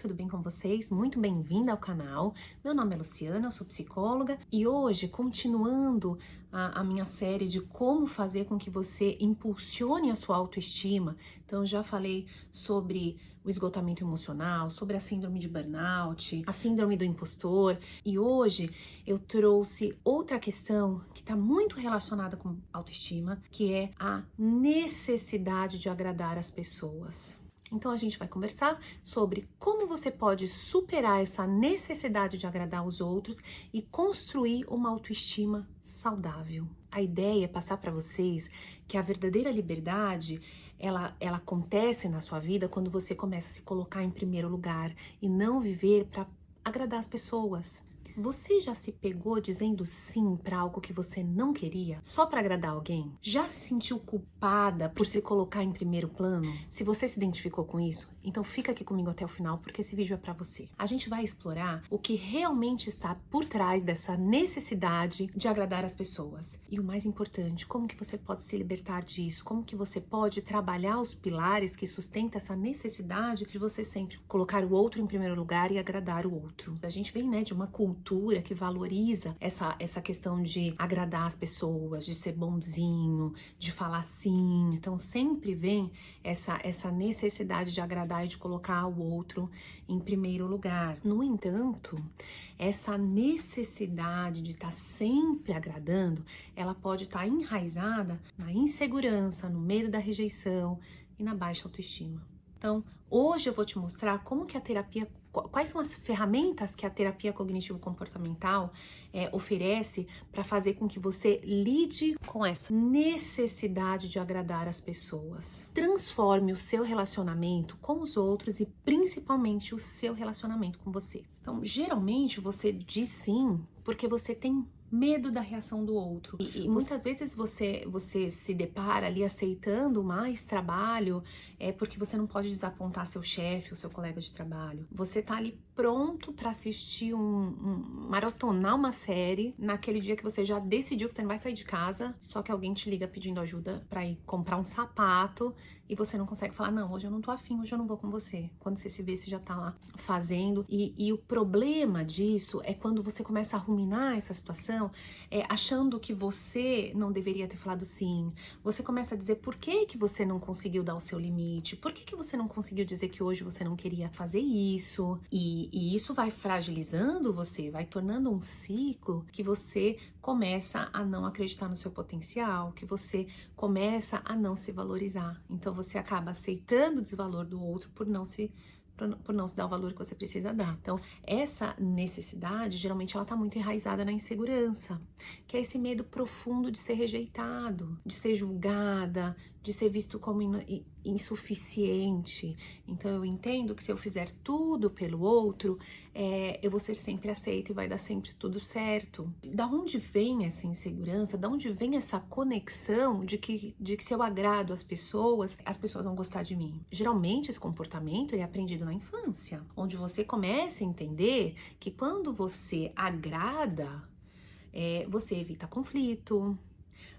tudo bem com vocês? Muito bem-vinda ao canal. Meu nome é Luciana, eu sou psicóloga e hoje, continuando a minha série de como fazer com que você impulsione a sua autoestima. Então, eu já falei sobre o esgotamento emocional, sobre a síndrome de burnout, a síndrome do impostor, e hoje eu trouxe outra questão que está muito relacionada com autoestima, que é a necessidade de agradar as pessoas. Então a gente vai conversar sobre como você pode superar essa necessidade de agradar os outros e construir uma autoestima saudável. A ideia é passar para vocês que a verdadeira liberdade ela acontece na sua vida quando você começa a se colocar em primeiro lugar e não viver para agradar as pessoas. Você já se pegou dizendo sim para algo que você não queria, só para agradar alguém? Já se sentiu culpada por se colocar em primeiro plano? Se você se identificou com isso, então fica aqui comigo até o final, porque esse vídeo é para você. A gente vai explorar o que realmente está por trás dessa necessidade de agradar as pessoas. E o mais importante, como que você pode se libertar disso? Como que você pode trabalhar os pilares que sustentam essa necessidade de você sempre colocar o outro em primeiro lugar e agradar o outro. A gente vem, de uma cultura que valoriza essa questão de agradar as pessoas, de ser bonzinho, de falar sim. Então sempre vem essa necessidade de agradar e de colocar o outro em primeiro lugar. No entanto, essa necessidade de estar sempre agradando, ela pode estar enraizada na insegurança, no medo da rejeição e na baixa autoestima. Então, hoje eu vou te mostrar como que a terapia, quais são as ferramentas que a terapia cognitivo-comportamental oferece para fazer com que você lide com essa necessidade de agradar as pessoas. Transforme o seu relacionamento com os outros e principalmente o seu relacionamento com você. Então, geralmente você diz sim porque você tem medo da reação do outro. E muitas vezes você se depara ali aceitando mais trabalho porque você não pode desapontar seu chefe ou seu colega de trabalho. Você tá ali pronto para assistir maratonar uma série naquele dia que você já decidiu que você não vai sair de casa, só que alguém te liga pedindo ajuda para ir comprar um sapato e você não consegue falar, não, hoje eu não tô afim, hoje eu não vou com você. Quando você se vê, você já tá lá fazendo. E o problema disso é quando você começa a ruminar essa situação, achando que você não deveria ter falado sim. Você começa a dizer por que você não conseguiu dar o seu limite, por que você não conseguiu dizer que hoje você não queria fazer isso. E isso vai fragilizando você, vai tornando um ciclo que você começa a não acreditar no seu potencial, que você começa a não se valorizar. Então você acaba aceitando o desvalor do outro por não se dar o valor que você precisa dar. Então, essa necessidade, geralmente, ela tá muito enraizada na insegurança, que é esse medo profundo de ser rejeitado, de ser julgada, de ser visto como insuficiente. Então, eu entendo que se eu fizer tudo pelo outro, eu vou ser sempre aceita e vai dar sempre tudo certo. Da onde vem essa insegurança? Da onde vem essa conexão de que se eu agrado as pessoas vão gostar de mim? Geralmente, esse comportamento ele é aprendido na infância, onde você começa a entender que quando você agrada, você evita conflito,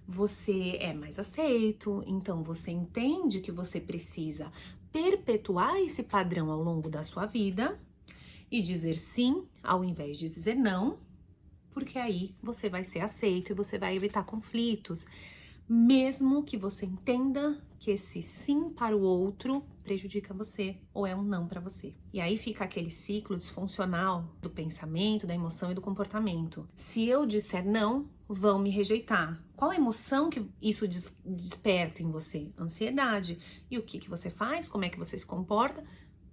você é mais aceito, então você entende que você precisa perpetuar esse padrão ao longo da sua vida e dizer sim ao invés de dizer não, porque aí você vai ser aceito e você vai evitar conflitos, mesmo que você entenda que esse sim para o outro prejudica você ou é um não para você. E aí fica aquele ciclo disfuncional do pensamento, da emoção e do comportamento. Se eu disser não, vão me rejeitar. Qual a emoção que isso desperta em você? Ansiedade. E o que você faz? Como é que você se comporta?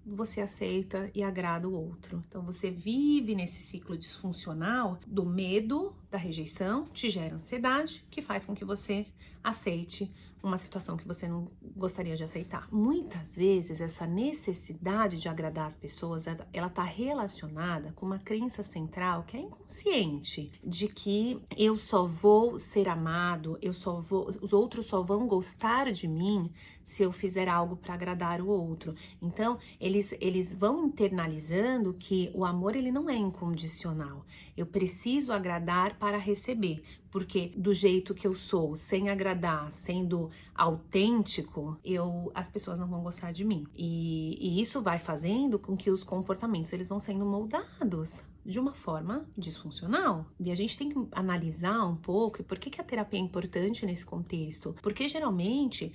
Você aceita e agrada o outro. Então você vive nesse ciclo disfuncional do medo, da rejeição, te gera ansiedade, que faz com que você aceite uma situação que você não gostaria de aceitar. Muitas vezes essa necessidade de agradar as pessoas, ela tá relacionada com uma crença central que é inconsciente, de que eu só vou ser amado, os outros só vão gostar de mim se eu fizer algo para agradar o outro. Então, eles vão internalizando que o amor ele não é incondicional. Eu preciso agradar para receber. porque do jeito que eu sou, sem agradar, sendo autêntico, as pessoas não vão gostar de mim. E isso vai fazendo com que os comportamentos eles vão sendo moldados de uma forma disfuncional. E a gente tem que analisar um pouco por que a terapia é importante nesse contexto. Porque geralmente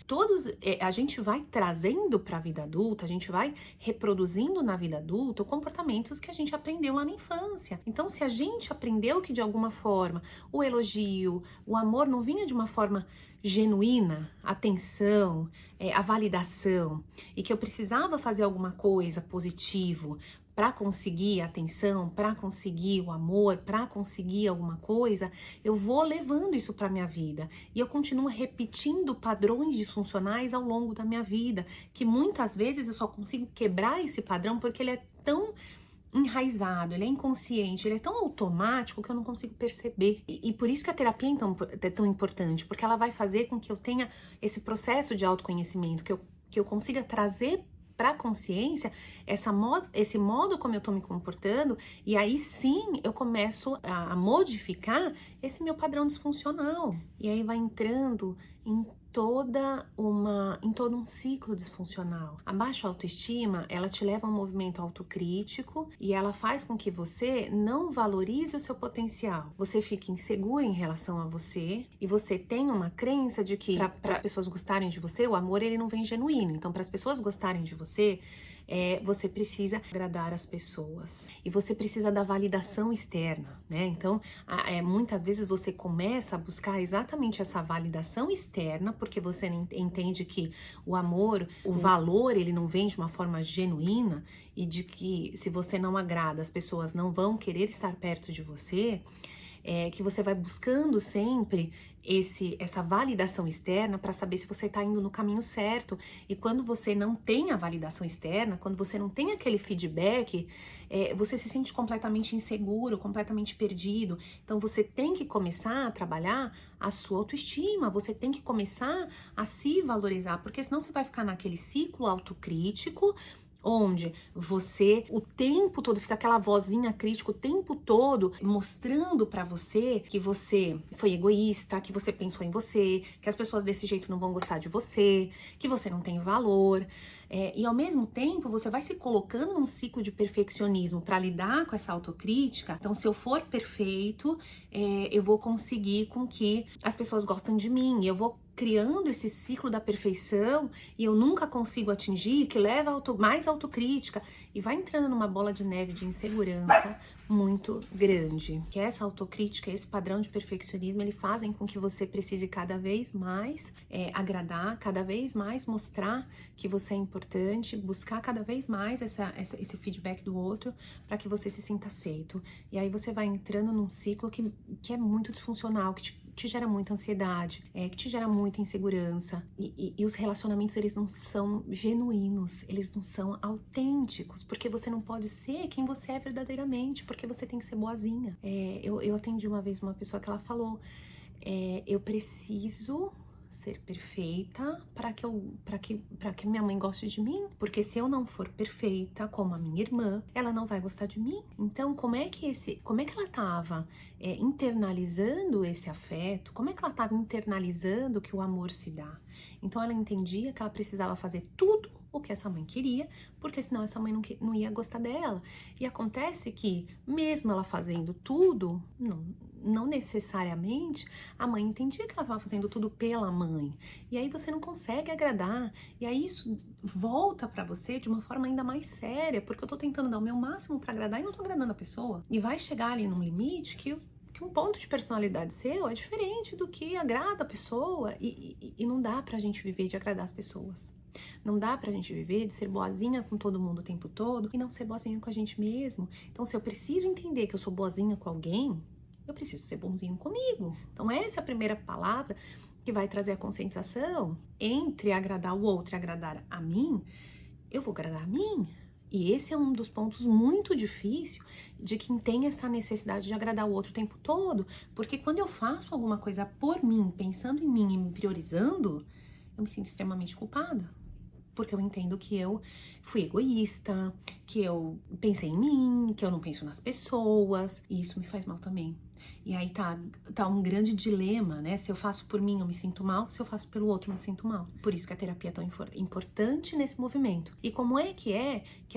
a gente vai trazendo para a vida adulta, a gente vai reproduzindo na vida adulta comportamentos que a gente aprendeu lá na infância. Então, se a gente aprendeu que de alguma forma o elogio, o amor não vinha de uma forma genuína, atenção, a validação, e que eu precisava fazer alguma coisa positivo para conseguir a atenção, para conseguir o amor, para conseguir alguma coisa, eu vou levando isso para minha vida e eu continuo repetindo padrões disfuncionais ao longo da minha vida, que muitas vezes eu só consigo quebrar esse padrão porque ele é tão enraizado, ele é inconsciente, ele é tão automático que eu não consigo perceber. E por isso que a terapia é tão importante, porque ela vai fazer com que eu tenha esse processo de autoconhecimento, que eu consiga trazer para a consciência esse modo como eu tô me comportando, e aí sim eu começo a modificar esse meu padrão disfuncional. E aí vai entrando em todo um ciclo disfuncional. A baixa autoestima, ela te leva a um movimento autocrítico e ela faz com que você não valorize o seu potencial. Você fica inseguro em relação a você e você tem uma crença de que para as pessoas gostarem de você, o amor ele não vem genuíno. Então, para as pessoas gostarem de você, você precisa agradar as pessoas e você precisa da validação externa, né? Então, muitas vezes você começa a buscar exatamente essa validação externa porque você entende que o amor, o valor, ele não vem de uma forma genuína e de que se você não agrada, as pessoas não vão querer estar perto de você. Que você vai buscando sempre essa validação externa para saber se você está indo no caminho certo. E quando você não tem a validação externa, quando você não tem aquele feedback, você se sente completamente inseguro, completamente perdido. Então você tem que começar a trabalhar a sua autoestima, você tem que começar a se valorizar, porque senão você vai ficar naquele ciclo autocrítico, onde você o tempo todo fica aquela vozinha crítica o tempo todo mostrando pra você que você foi egoísta, que você pensou em você, que as pessoas desse jeito não vão gostar de você, que você não tem valor. E ao mesmo tempo você vai se colocando num ciclo de perfeccionismo para lidar com essa autocrítica. Então, se eu for perfeito, eu vou conseguir com que as pessoas gostem de mim. Eu vou criando esse ciclo da perfeição e eu nunca consigo atingir, que leva a mais autocrítica e vai entrando numa bola de neve de insegurança muito grande. Que essa autocrítica, esse padrão de perfeccionismo, ele fazem com que você precise cada vez mais agradar, cada vez mais mostrar que você é importante, buscar cada vez mais esse feedback do outro para que você se sinta aceito. E aí você vai entrando num ciclo que é muito disfuncional, que te gera muita ansiedade, que te gera muita insegurança. E os relacionamentos, eles não são genuínos, eles não são autênticos, porque você não pode ser quem você é verdadeiramente, porque você tem que ser boazinha. Eu atendi uma vez uma pessoa que ela falou, eu preciso ser perfeita para que minha mãe goste de mim, porque se eu não for perfeita como a minha irmã, ela não vai gostar de mim. Então, como é que ela estava internalizando esse afeto? Como é que ela estava internalizando que o amor se dá? Então, ela entendia que ela precisava fazer tudo o que essa mãe queria, porque senão essa mãe não ia gostar dela. E acontece que, mesmo ela fazendo tudo, não necessariamente a mãe entendia que ela estava fazendo tudo pela mãe. E aí você não consegue agradar. E aí isso volta pra você de uma forma ainda mais séria, porque eu tô tentando dar o meu máximo pra agradar e não tô agradando a pessoa. E vai chegar ali num limite que um ponto de personalidade seu é diferente do que agrada a pessoa. E não dá pra gente viver de agradar as pessoas. Não dá pra gente viver de ser boazinha com todo mundo o tempo todo e não ser boazinha com a gente mesmo. Então, se eu preciso entender que eu sou boazinha com alguém, eu preciso ser bonzinho comigo. Então, essa é a primeira palavra que vai trazer a conscientização. Entre agradar o outro e agradar a mim, eu vou agradar a mim. E esse é um dos pontos muito difíceis de quem tem essa necessidade de agradar o outro o tempo todo. Porque quando eu faço alguma coisa por mim, pensando em mim e me priorizando, eu me sinto extremamente culpada. Porque eu entendo que eu fui egoísta, que eu pensei em mim, que eu não penso nas pessoas. E isso me faz mal também. E aí tá um grande dilema, né? Se eu faço por mim, eu me sinto mal. Se eu faço pelo outro, eu me sinto mal. Por isso que a terapia é tão importante nesse movimento. E como é que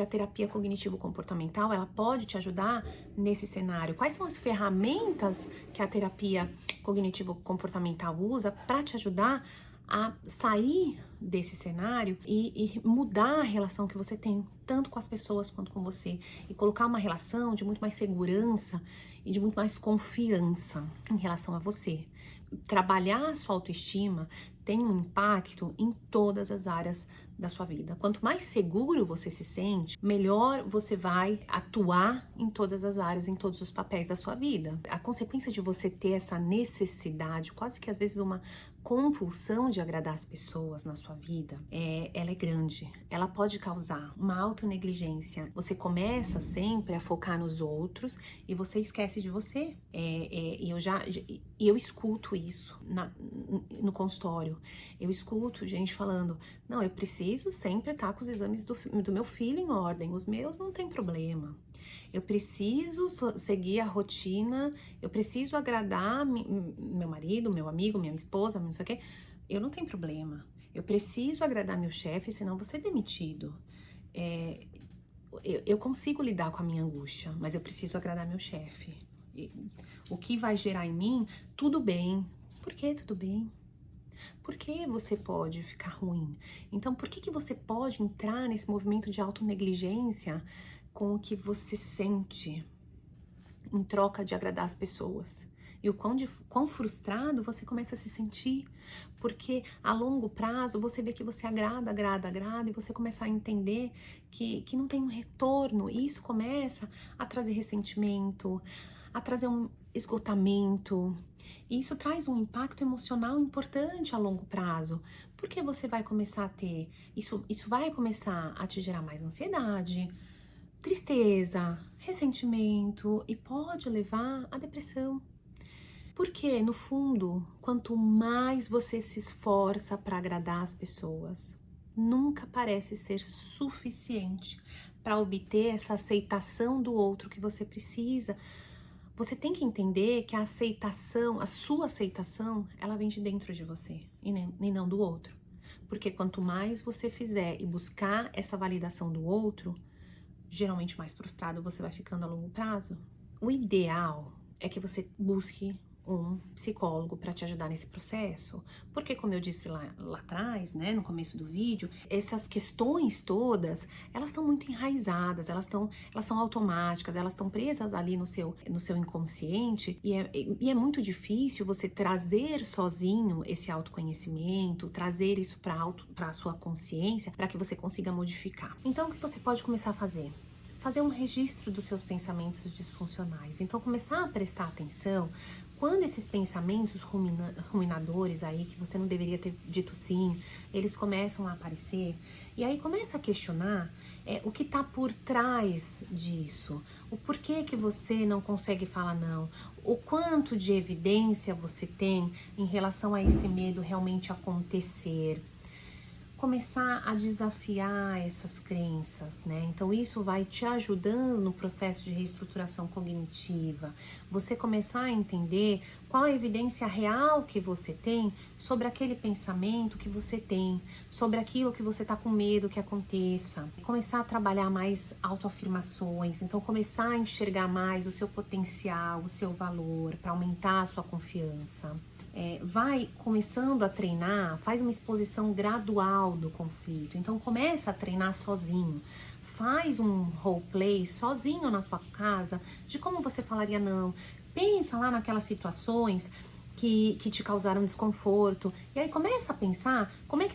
a terapia cognitivo-comportamental, ela pode te ajudar nesse cenário? Quais são as ferramentas que a terapia cognitivo-comportamental usa para te ajudar a sair desse cenário e mudar a relação que você tem, tanto com as pessoas quanto com você, e colocar uma relação de muito mais segurança e de muito mais confiança em relação a você. Trabalhar a sua autoestima tem um impacto em todas as áreas da sua vida. Quanto mais seguro você se sente, melhor você vai atuar em todas as áreas, em todos os papéis da sua vida. A consequência de você ter essa necessidade, quase que às vezes uma compulsão de agradar as pessoas na sua vida, ela é grande. Ela pode causar uma autonegligência. Você começa sempre a focar nos outros e você esquece de você. E eu escuto isso no consultório. Eu escuto gente falando, não, eu preciso sempre estar com os exames do meu filho em ordem, os meus não tem problema. Eu preciso seguir a rotina, eu preciso agradar meu marido, meu amigo, minha esposa, não sei o quê. Eu não tenho problema. Eu preciso agradar meu chefe, senão eu vou ser demitido. Eu consigo lidar com a minha angústia, mas eu preciso agradar meu chefe. O que vai gerar em mim, tudo bem. Por que tudo bem? Por que você pode ficar ruim? Então, por que você pode entrar nesse movimento de autonegligência com o que você sente em troca de agradar as pessoas? E o quão frustrado você começa a se sentir, porque a longo prazo você vê que você agrada, e você começa a entender que não tem um retorno, e isso começa a trazer ressentimento, a trazer um esgotamento, e isso traz um impacto emocional importante a longo prazo, porque você vai começar a ter, isso vai começar a te gerar mais ansiedade, tristeza, ressentimento e pode levar à depressão. Porque, no fundo, quanto mais você se esforça para agradar as pessoas, nunca parece ser suficiente para obter essa aceitação do outro que você precisa. Você tem que entender que a aceitação, a sua aceitação, ela vem de dentro de você e não do outro. Porque quanto mais você fizer e buscar essa validação do outro, geralmente mais frustrado você vai ficando a longo prazo. O ideal é que você busque um psicólogo para te ajudar nesse processo, porque como eu disse lá atrás, né, no começo do vídeo, essas questões todas, elas estão muito enraizadas, elas são automáticas, elas estão presas ali no seu inconsciente e é muito difícil você trazer sozinho esse autoconhecimento, trazer isso para a sua consciência, para que você consiga modificar. Então, o que você pode começar a fazer? Fazer um registro dos seus pensamentos disfuncionais. Então, começar a prestar atenção quando esses pensamentos ruminadores aí, que você não deveria ter dito sim, eles começam a aparecer, e aí começa a questionar o que está por trás disso, o porquê que você não consegue falar não, o quanto de evidência você tem em relação a esse medo realmente acontecer. Começar a desafiar essas crenças, né? Então isso vai te ajudando no processo de reestruturação cognitiva. Você começar a entender qual a evidência real que você tem sobre aquele pensamento que você tem, sobre aquilo que você tá com medo que aconteça. Começar a trabalhar mais autoafirmações, então começar a enxergar mais o seu potencial, o seu valor, para aumentar a sua confiança. Vai começando a treinar, faz uma exposição gradual do conflito. Então começa a treinar sozinho. Faz um roleplay sozinho na sua casa de como você falaria não. Pensa lá naquelas situações que te causaram desconforto. E aí começa a pensar como é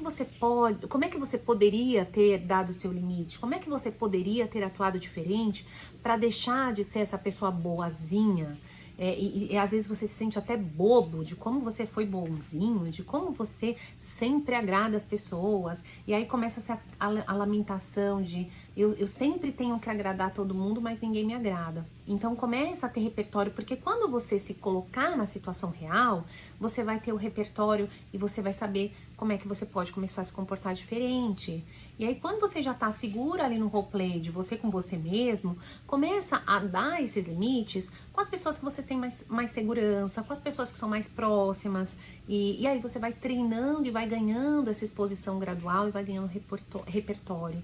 que você poderia ter dado o seu limite, como é que você poderia ter atuado diferente para deixar de ser essa pessoa boazinha. E às vezes você se sente até bobo de como você foi bonzinho, de como você sempre agrada as pessoas. E aí começa a lamentação de eu sempre tenho que agradar todo mundo, mas ninguém me agrada. Então começa a ter repertório, porque quando você se colocar na situação real, você vai ter o repertório e você vai saber como é que você pode começar a se comportar diferente. E aí, quando você já tá segura ali no roleplay de você com você mesmo, começa a dar esses limites com as pessoas que vocês têm mais segurança, com as pessoas que são mais próximas. E aí você vai treinando e vai ganhando essa exposição gradual e vai ganhando repertório.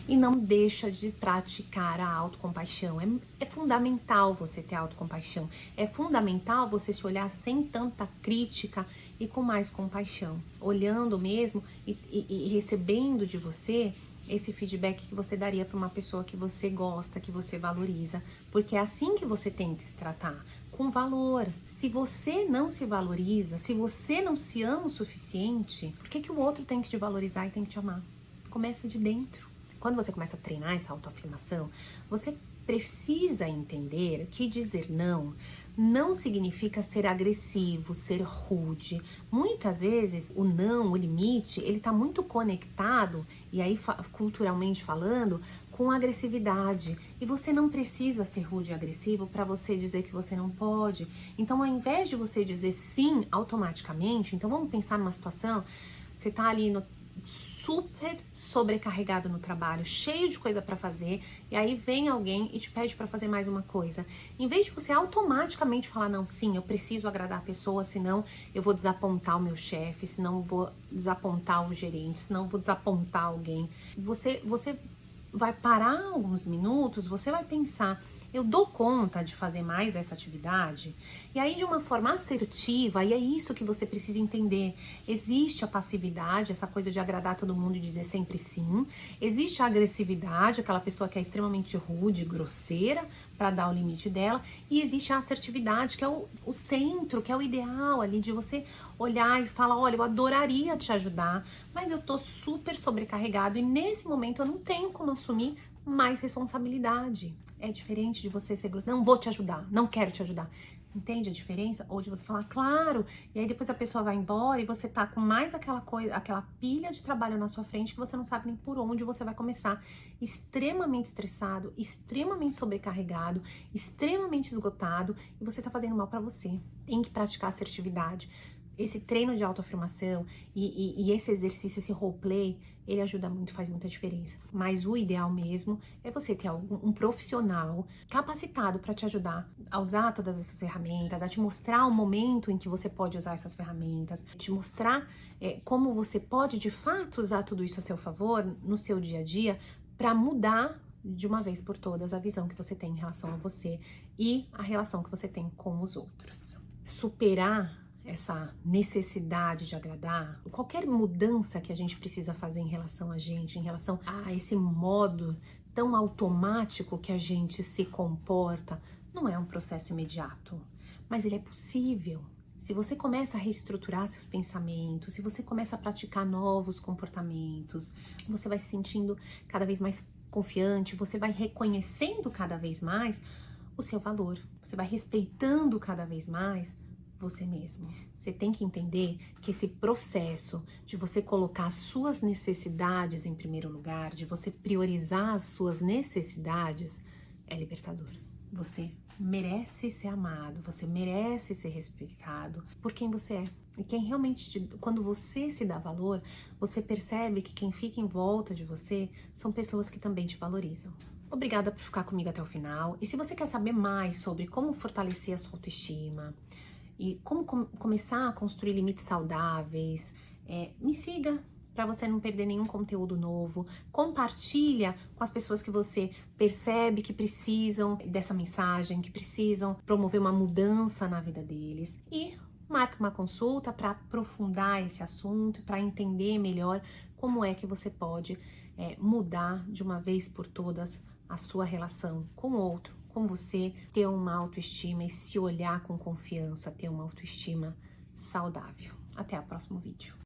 E não deixa de praticar a autocompaixão. É fundamental você ter autocompaixão. É fundamental você se olhar sem tanta crítica e com mais compaixão. Olhando mesmo e recebendo de você esse feedback que você daria para uma pessoa que você gosta, que você valoriza. Porque é assim que você tem que se tratar, com valor. Se você não se valoriza, se você não se ama o suficiente, por que o outro tem que te valorizar e tem que te amar? Começa de dentro. Quando você começa a treinar essa autoafirmação, você precisa entender que dizer não significa ser agressivo, ser rude. Muitas vezes o não, o limite, ele tá muito conectado, e aí culturalmente falando, com agressividade. E você não precisa ser rude e agressivo para você dizer que você não pode. Então, ao invés de você dizer sim automaticamente, então vamos pensar numa situação, você tá ali super sobrecarregado no trabalho, cheio de coisa para fazer, e aí vem alguém e te pede para fazer mais uma coisa. Em vez de você automaticamente falar, não, sim, eu preciso agradar a pessoa, senão eu vou desapontar o meu chefe, senão eu vou desapontar o gerente, senão eu vou desapontar alguém. Você vai parar alguns minutos, você vai pensar, eu dou conta de fazer mais essa atividade? E aí, de uma forma assertiva, e é isso que você precisa entender, existe a passividade, essa coisa de agradar todo mundo e dizer sempre sim. Existe a agressividade, aquela pessoa que é extremamente rude, grosseira, para dar o limite dela. E existe a assertividade, que é o centro, que é o ideal ali, de você olhar e falar, olha, eu adoraria te ajudar, mas eu tô super sobrecarregado e nesse momento eu não tenho como assumir mais responsabilidade. É diferente de você ser não vou te ajudar, não quero te ajudar. Entende a diferença? Ou de você falar, claro, e aí depois a pessoa vai embora e você tá com mais aquela coisa, aquela pilha de trabalho na sua frente que você não sabe nem por onde você vai começar. Extremamente estressado, extremamente sobrecarregado, extremamente esgotado, e você tá fazendo mal pra você. Tem que praticar assertividade. Esse treino de autoafirmação e esse exercício, esse roleplay, ele ajuda muito, faz muita diferença. Mas o ideal mesmo é você ter um profissional capacitado para te ajudar a usar todas essas ferramentas, a te mostrar o momento em que você pode usar essas ferramentas, te mostrar como você pode de fato usar tudo isso a seu favor no seu dia a dia para mudar de uma vez por todas a visão que você tem em relação a você e a relação que você tem com os outros. Superar essa necessidade de agradar, qualquer mudança que a gente precisa fazer em relação a gente, em relação a esse modo tão automático que a gente se comporta, não é um processo imediato, mas ele é possível. Se você começa a reestruturar seus pensamentos, se você começa a praticar novos comportamentos, você vai se sentindo cada vez mais confiante, você vai reconhecendo cada vez mais o seu valor, você vai respeitando cada vez mais você mesmo. Você tem que entender que esse processo de você colocar as suas necessidades em primeiro lugar, de você priorizar as suas necessidades, é libertador. Você merece ser amado, você merece ser respeitado por quem você é. E quem realmente, quando você se dá valor, você percebe que quem fica em volta de você são pessoas que também te valorizam. Obrigada por ficar comigo até o final. E se você quer saber mais sobre como fortalecer a sua autoestima, e como começar a construir limites saudáveis, me siga para você não perder nenhum conteúdo novo. Compartilha com as pessoas que você percebe que precisam dessa mensagem, que precisam promover uma mudança na vida deles. E marque uma consulta para aprofundar esse assunto, para entender melhor como é que você pode mudar de uma vez por todas a sua relação com o outro, com você, ter uma autoestima e se olhar com confiança, ter uma autoestima saudável. Até o próximo vídeo.